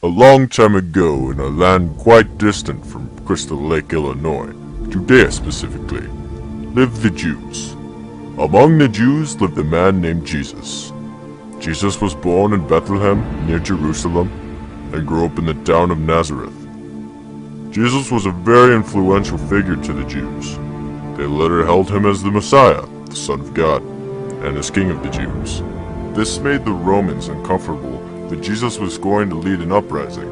A long time ago, in a land quite distant from Crystal Lake, Illinois, Judea specifically, lived the Jews. Among the Jews lived a man named Jesus. Jesus was born in Bethlehem, near Jerusalem, and grew up in the town of Nazareth. Jesus was a very influential figure to the Jews. They later held him as the Messiah, the Son of God, and as King of the Jews. This made the Romans uncomfortable that Jesus was going to lead an uprising.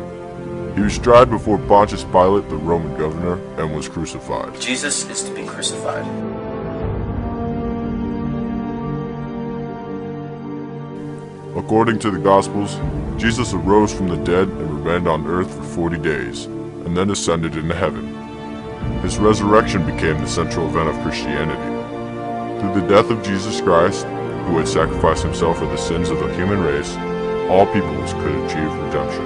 He was tried before Pontius Pilate, the Roman governor, and was crucified. Jesus is to be crucified. According to the Gospels, Jesus arose from the dead and remained on earth for 40 days, and then ascended into heaven. His resurrection became the central event of Christianity. Through the death of Jesus Christ, who had sacrificed himself for the sins of the human race, all peoples could achieve redemption.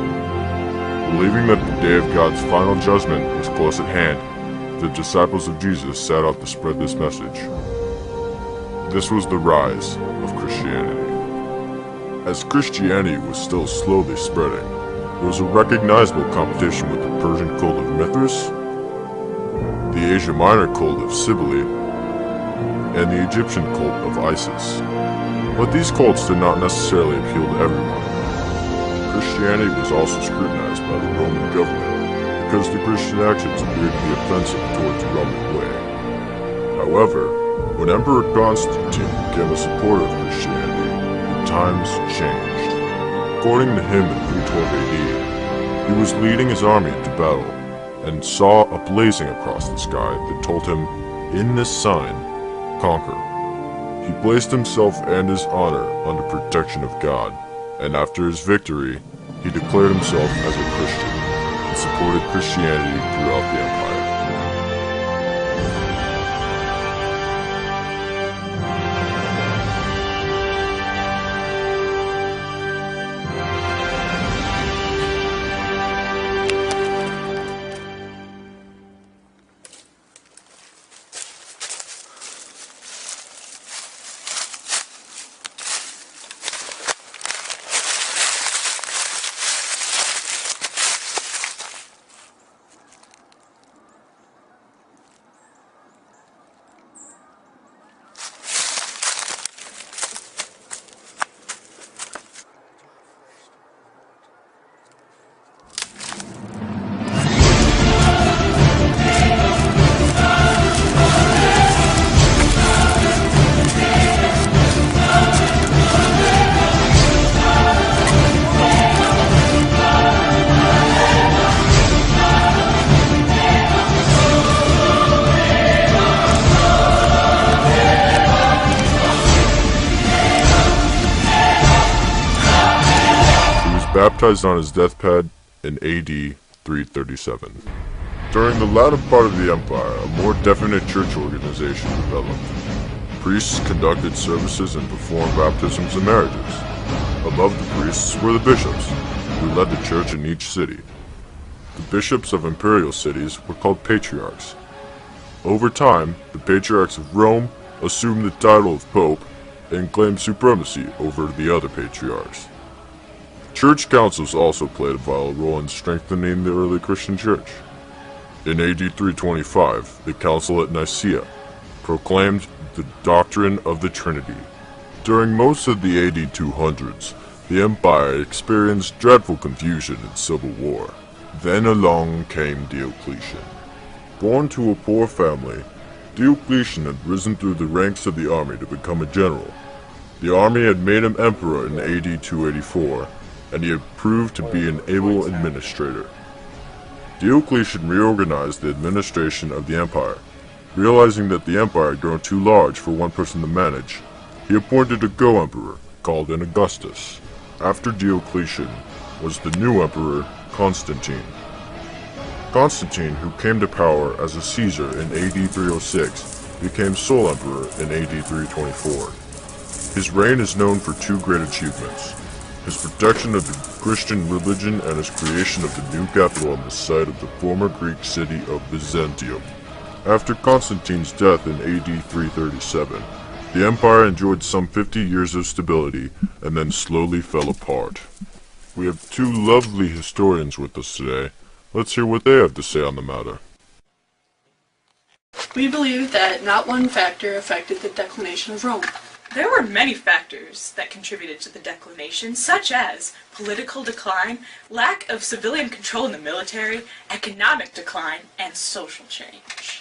Believing that the day of God's final judgment was close at hand, the disciples of Jesus set out to spread this message. This was the rise of Christianity. As Christianity was still slowly spreading, there was a recognizable competition with the Persian cult of Mithras, the Asia Minor cult of Cybele, and the Egyptian cult of Isis. But these cults did not necessarily appeal to everyone. Christianity was also scrutinized by the Roman government because the Christian actions appeared to be offensive towards the Roman way. However, when Emperor Constantine became a supporter of Christianity, the times changed. According to him in 312 AD, he was leading his army into battle and saw a blazing across the sky that told him, "In this sign, conquer." He placed himself and his honor under protection of God, and after his victory, he declared himself as a Christian and supported Christianity throughout the empire. Baptized on his deathbed in AD 337. During the latter part of the empire, a more definite church organization developed. Priests conducted services and performed baptisms and marriages. Above the priests were the bishops, who led the church in each city. The bishops of imperial cities were called patriarchs. Over time, the patriarchs of Rome assumed the title of pope and claimed supremacy over the other patriarchs. Church councils also played a vital role in strengthening the early Christian church. In AD 325, the Council at Nicaea proclaimed the doctrine of the Trinity. During most of the AD 200s, the empire experienced dreadful confusion and civil war. Then along came Diocletian. Born to a poor family, Diocletian had risen through the ranks of the army to become a general. The army had made him emperor in AD 284, and he had proved to be an able administrator. Diocletian reorganized the administration of the empire. Realizing that the empire had grown too large for one person to manage, he appointed a co-emperor called an Augustus. After Diocletian was the new emperor, Constantine. Constantine, who came to power as a Caesar in AD 306, became sole emperor in AD 324. His reign is known for two great achievements: his protection of the Christian religion and his creation of the new capital on the site of the former Greek city of Byzantium. After Constantine's death in AD 337, the empire enjoyed some 50 years of stability and then slowly fell apart. We have two lovely historians with us today. Let's hear what they have to say on the matter. We believe that not one factor affected the declination of Rome. There were many factors that contributed to the declination, such as political decline, lack of civilian control in the military, economic decline, and social change.